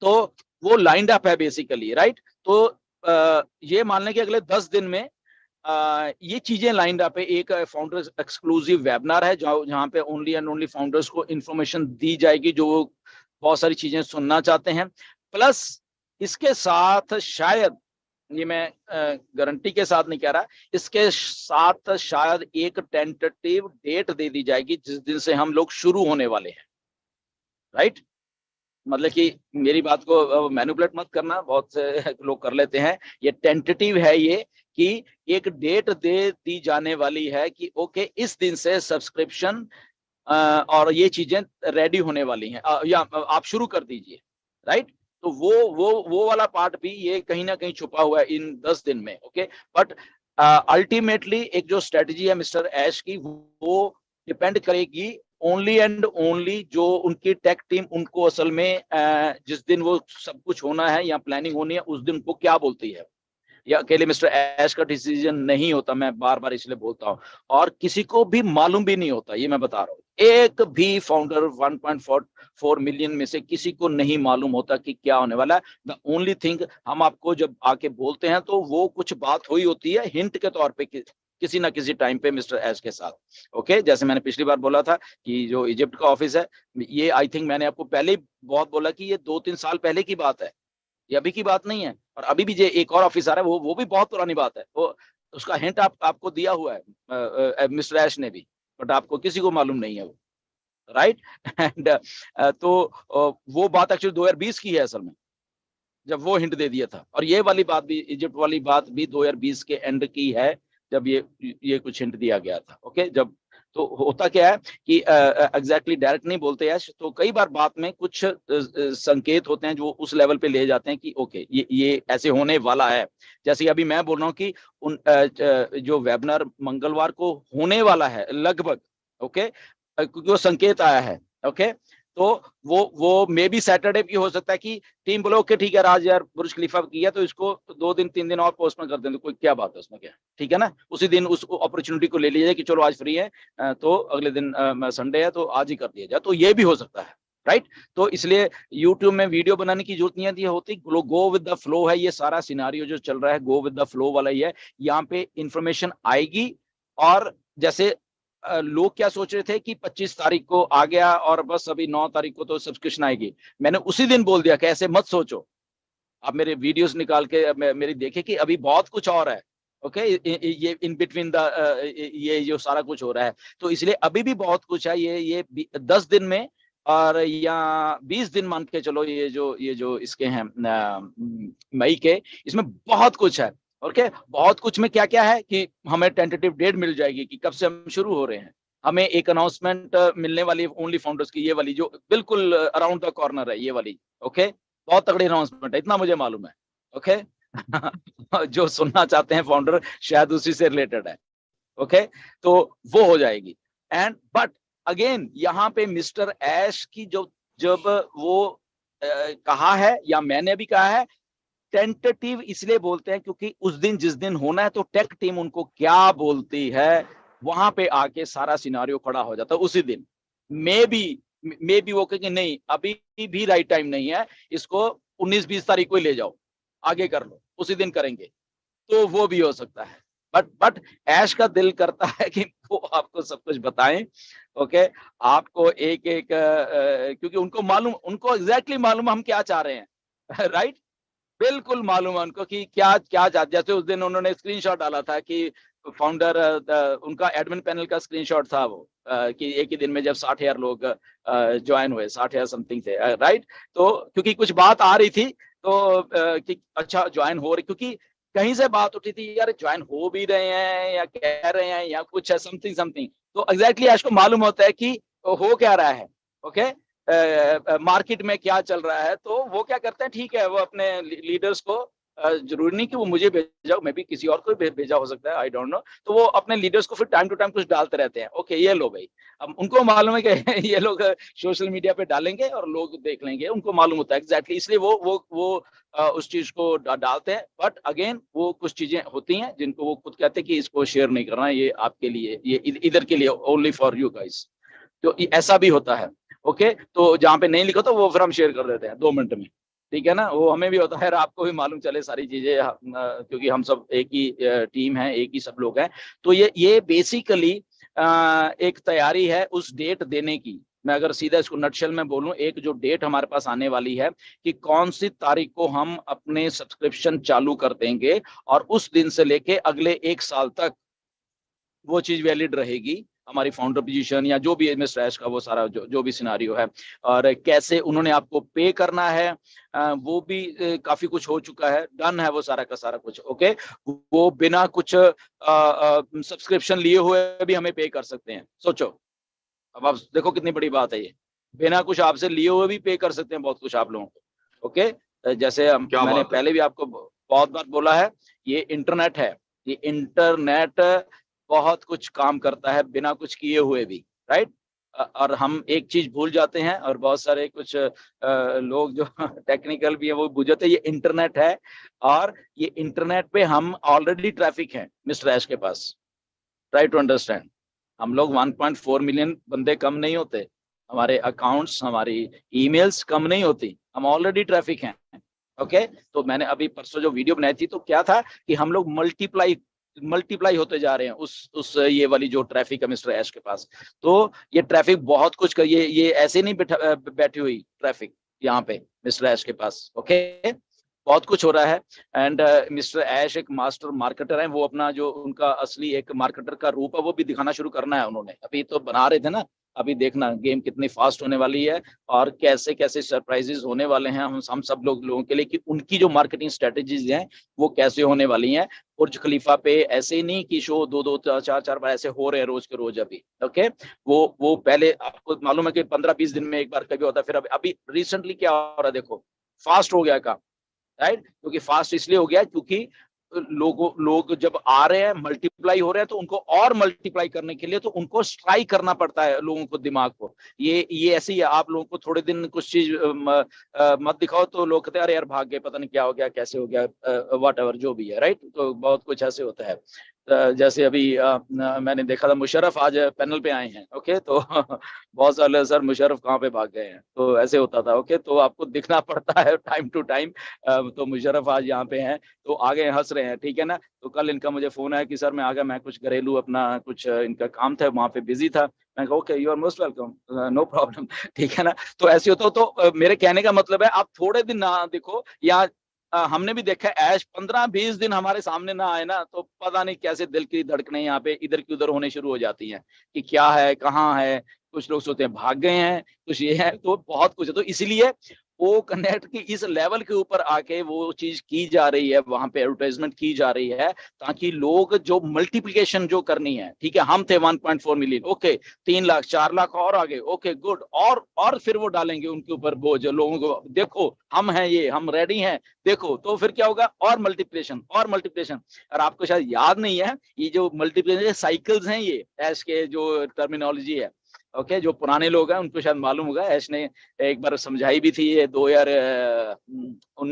तो वो lined up है बेसिकली, राइट। तो ये मान लें कि अगले 10 दिन में ये चीजें लाइंड अप है। एक फाउंडर्स एक्सक्लूसिव वेबिनार है जहाँ पे ओनली एंड ओनली फाउंडर्स को इंफॉर्मेशन दी जाएगी जो वो बहुत सारी चीजें सुनना चाहते हैं। प्लस इसके साथ शायद, ये मैं गारंटी के साथ नहीं कह रहा, इसके साथ शायद एक टेंटेटिव डेट दे दी जाएगी जिस दिन से हम लोग शुरू होने वाले हैं, राइट। मतलब कि मेरी बात को मैनिपुलेट मत करना, बहुत से लोग कर लेते हैं। ये टेंटेटिव है ये, कि एक डेट दे दी जाने वाली है कि ओके इस दिन से सब्सक्रिप्शन और ये चीजें रेडी होने वाली हैं, या आप शुरू कर दीजिए, राइट। तो वो वाला पार्ट भी ये कहीं ना कहीं छुपा हुआ है इन 10 दिन में, ओके। बट अल्टीमेटली एक जो स्ट्रेटजी है मिस्टर ऐश की, वो डिपेंड करेगी ओनली एंड ओनली जो उनकी टेक टीम उनको असल में जिस दिन वो सब कुछ होना है या प्लानिंग होनी है उस दिन को क्या बोलती है। या अकेले मिस्टर ऐश का डिसीजन नहीं होता, मैं बार बार इसलिए बोलता हूँ, और किसी को भी मालूम भी नहीं होता, ये मैं बता रहा हूँ। एक भी फाउंडर 1.4 मिलियन में से किसी को नहीं मालूम होता कि क्या होने वाला है। द ओनली थिंग, हम आपको जब आके बोलते हैं तो वो कुछ बात हुई होती है हिंट के तौर पे किसी ना किसी टाइम पे मिस्टर एस के साथ, ओके। जैसे मैंने पिछली बार बोला था कि जो इजिप्ट का ऑफिस है, ये आई थिंक मैंने आपको पहले ही बहुत बोला कि ये 2-3 साल पहले की बात है, ये अभी की बात नहीं है। और अभी भी जो एक और ऑफिसर है वो भी बहुत पुरानी बात है, वो उसका हिंट आपको दिया हुआ है मिस्टर ऐश ने भी, बट आपको किसी को मालूम नहीं है वो, राइट। एंड वो बात एक्चुअली 2020 की है असल में, जब वो हिंट दे दिया था। और ये वाली बात भी, इजिप्ट वाली बात भी 2020 के एंड की है, जब ये कुछ हिंट दिया गया था, ओके। जब तो होता क्या है कि एग्जैक्टली डायरेक्ट नहीं बोलते हैं, तो कई बार बात में कुछ संकेत होते हैं जो उस लेवल पे ले जाते हैं कि ओके ये ऐसे होने वाला है। जैसे अभी मैं बोल रहा हूँ कि जो वेबिनार मंगलवार को होने वाला है लगभग, ओके, क्योंकि वो संकेत आया है, ओके। तो वो मे बी सैटरडे की हो सकता है कि टीम बोलो ओके ठीक है राज यार बुर्ज खलीफा किया तो इसको 2-3 दिन और पोस्टपोन कर दें, कोई क्या बात है उसमें, क्या ठीक है ना। उसी दिन उस अपॉर्चुनिटी को ले लिया जाए कि चलो आज फ्री है, तो अगले दिन संडे है तो आज ही कर दिया जाए, तो ये भी हो सकता है, राइट। तो इसलिए यूट्यूब में वीडियो बनाने की जरूरत नहीं होती, गो विद द फ्लो है। ये सारा सिनारियो जो चल रहा है गो विद द फ्लो वाला ही है। यहाँ पे इंफॉर्मेशन आएगी, और जैसे लोग क्या सोच रहे थे कि 25 तारीख को आ गया और बस अभी 9 तारीख को तो सब्सक्रिप्शन आएगी, मैंने उसी दिन बोल दिया कि ऐसे मत सोचो। आप मेरे वीडियोस निकाल के मेरी देखे कि अभी बहुत कुछ और है, ओके। ये इन बिटवीन द ये जो सारा कुछ हो रहा है, तो इसलिए अभी भी बहुत कुछ है। ये 10 दिन में और या 20 दिन मान के चलो, ये जो इसके हैं मई के, इसमें बहुत कुछ है, ओके। बहुत कुछ में क्या क्या है कि हमें टेंटेटिव डेट मिल जाएगी कि कब से हम शुरू हो रहे हैं। हमें एक अनाउंसमेंट मिलने वाली ओनली फाउंडर्स की, ये वाली जो बिल्कुल अराउंड द कॉर्नर है, ये वाली, ओके। बहुत तगड़ी अनाउंसमेंट है, इतना मुझे मालूम है, ओके। जो सुनना चाहते हैं फाउंडर शायद उसी से रिलेटेड है, ओके। तो वो हो जाएगी। एंड बट अगेन यहाँ पे मिस्टर ऐश की जो जब वो कहा है, या मैंने भी कहा है, टेंटेटिव इसलिए बोलते हैं क्योंकि उस दिन जिस दिन होना है तो टेक टीम उनको क्या बोलती है वहां पे आके सारा सिनारियो खड़ा हो जाता है उसी दिन। मे बी वो कहेंगे नहीं अभी भी राइट टाइम नहीं है, इसको 19-20 तारीख को ही ले जाओ, आगे कर लो, उसी दिन करेंगे, तो वो भी हो सकता है। बट ऐश का दिल करता है कि वो आपको सब कुछ बताएं, ओके। आपको एक एक क्योंकि उनको मालूम, उनको एग्जैक्टली मालूम हम क्या चाह रहे हैं, राइट। बिल्कुल मालूम है उनको कि क्या क्या चाहते। जैसे उस दिन उन्होंने स्क्रीनशॉट डाला था कि फाउंडर, उनका एडमिन पैनल का स्क्रीनशॉट था वो, कि एक ही दिन में जब 60,000 लोग ज्वाइन हुए, 60,000 समथिंग थे, राइट। तो क्योंकि कुछ बात आ रही थी तो कि अच्छा ज्वाइन हो रही, क्योंकि कहीं से बात उठी थी यार ज्वाइन हो भी रहे हैं या कह रहे हैं या कुछ है समथिंग समथिंग, तो एग्जैक्टली आज को मालूम होता है कि हो क्या रहा है, ओके। मार्केट में क्या चल रहा है, तो वो क्या करते हैं, ठीक है वो अपने लीडर्स को, जरूरी नहीं कि वो मुझे भेजा, मैं भी किसी और को भेजा हो सकता है, आई डोंट नो, तो वो अपने लीडर्स को फिर टाइम टू टाइम कुछ डालते रहते हैं, ओके ये लो भाई। अब उनको मालूम है कि ये लोग सोशल मीडिया पे डालेंगे और लोग देख लेंगे, उनको मालूम होता है एग्जैक्टली, इसलिए वो उस चीज को डालते हैं। बट अगेन वो कुछ चीजें होती हैं जिनको वो खुद कहते हैं कि इसको शेयर नहीं करना, ये आपके लिए, ये इधर के लिए, ओनली फॉर यू गाइस, तो ऐसा भी होता है, ओके। तो जहां पे नहीं लिखा तो वो फिर हम शेयर कर देते हैं 2 मिनट में, ठीक है ना, वो हमें भी होता है, आपको भी मालूम चले सारी चीजें, क्योंकि हम सब एक ही टीम है, एक ही सब लोग हैं। तो ये बेसिकली एक तैयारी है उस डेट देने की। मैं अगर सीधा इसको नटशेल में बोलूं, एक जो डेट हमारे पास आने वाली है कि कौन सी तारीख को हम अपने सब्सक्रिप्शन चालू कर देंगे, और उस दिन से लेके अगले 1 साल तक वो चीज वैलिड रहेगी, हमारी फाउंडर पोजीशन या जो भी एमएस रैश का वो सारा जो भी सिनारियो है, और कैसे उन्होंने आपको पे करना है, वो भी काफी कुछ हो चुका है, डन है वो सारा का सारा कुछ। ओके, वो बिना कुछ सब्सक्रिप्शन लिए हुए भी हमें पे कर सकते हैं, सोचो। अब आप देखो कितनी बड़ी बात है ये, बिना कुछ आपसे लिए हुए भी पे कर सकते हैं बहुत कुछ आप लोगों को। ओके, जैसे क्या मैंने बात है। पहले भी आपको बहुत बार बोला है, ये इंटरनेट है, ये इंटरनेट बहुत कुछ काम करता है बिना कुछ किए हुए भी, राइट। और हम एक चीज भूल जाते हैं, और बहुत सारे कुछ लोग जो टेक्निकल भी है वो भूल जाते हैं, ये इंटरनेट है, और ये इंटरनेट पे हम ऑलरेडी ट्रैफिक है मिस्टर ऐश के पास, ट्राई टू अंडरस्टैंड। हम लोग 1.4 मिलियन बंदे कम नहीं होते, हमारे अकाउंट्स, हमारी ईमेल्स कम नहीं होती, हम ऑलरेडी ट्रैफिक हैं। ओके, तो मैंने अभी परसों जो वीडियो बनाई थी तो क्या था कि हम लोग मल्टीप्लाई मल्टीप्लाई होते जा रहे हैं उस ये वाली जो ट्रैफिक है मिस्टर ऐश के पास। तो ये ट्रैफिक बहुत कुछ कर, ये ऐसे नहीं बैठी हुई ट्रैफिक यहाँ पे मिस्टर ऐश के पास। ओके, बहुत कुछ हो रहा है। एंड मिस्टर ऐश एक मास्टर मार्केटर है, वो अपना जो उनका असली एक मार्केटर का रूप है वो भी दिखाना शुरू करना है उन्होंने। अभी तो बना रहे थे ना, अभी देखना गेम कितनी फास्ट होने वाली है, और कैसे कैसे सरप्राइजेस होने वाले हैं हम सब लोगों के लिए, कि उनकी जो मार्केटिंग स्ट्रेटेजीज हैं वो कैसे होने वाली हैं। बुर्ज खलीफा पे ऐसे ही नहीं कि शो दो दो चार चार बार ऐसे हो रहे हैं रोज के रोज अभी। ओके, वो पहले आपको मालूम है कि 15-20 दिन में एक बार कभी होता है, फिर अभी रिसेंटली क्या हो रहा है देखो, फास्ट हो गया काम, राइट। क्योंकि फास्ट इसलिए हो गया क्योंकि लोग जब आ रहे हैं, मल्टीप्लाई हो रहे हैं, तो उनको और मल्टीप्लाई करने के लिए तो उनको स्ट्राइक करना पड़ता है लोगों को, दिमाग को। ये ऐसे ही है, आप लोगों को थोड़े दिन कुछ चीज मत दिखाओ तो लोग कहते हैं अरे यार भाग गए, पता नहीं क्या हो गया, कैसे हो गया, वट एवर जो भी है, राइट। तो बहुत कुछ ऐसे होता है। जैसे अभी मैंने देखा था मुशर्रफ आज पैनल पे आए हैं। ओके, तो बहुत सारे सर मुशर्रफ कहाँ पे भाग गए हैं, तो ऐसे होता था। ओके, तो आपको दिखना पड़ता है टाइम टू टाइम। तो मुशर्रफ आज यहाँ पे हैं, तो आगे हंस रहे हैं, ठीक है ना। तो कल इनका मुझे फोन आया कि सर मैं आ गया, मैं कुछ घरेलू अपना कुछ इनका काम था वहाँ पे बिजी था। मैं कहा okay, you are most welcome, no problem, ठीक है ना। तो ऐसे होता तो मेरे कहने का मतलब है आप थोड़े दिन ना देखो, या हमने भी देखा है ऐश 15-20 दिन हमारे सामने ना आए ना, तो पता नहीं कैसे दिल की धड़कनें यहाँ पे इधर की उधर होने शुरू हो जाती हैं कि क्या है, कहाँ है। कुछ लोग सोचते हैं भाग गए हैं, कुछ ये है, तो बहुत कुछ है। तो इसलिए वो कनेक्ट की इस लेवल के ऊपर आके वो चीज की जा रही है, वहां पे एडवर्टाइजमेंट की जा रही है, ताकि लोग जो मल्टीप्लिकेशन जो करनी है, ठीक है, हम थे 1.4 मिलियन, ओके, 3 लाख 4 लाख और आगे, ओके गुड, और फिर वो डालेंगे उनके ऊपर बोझ, लोगों को देखो हम हैं, ये हम रेडी हैं, देखो। तो फिर क्या होगा, और मल्टीप्लिकेशन और मल्टीप्लिकेशन। और आपको शायद याद नहीं है, ये जो मल्टीप्लिकेशन साइकिल्स हैं, ये ऐश के जो टर्मिनोलॉजी है। ओके, जो पुराने लोग हैं उनको शायद मालूम होगा, ऐश ने एक बार समझाई भी थी, ये 2019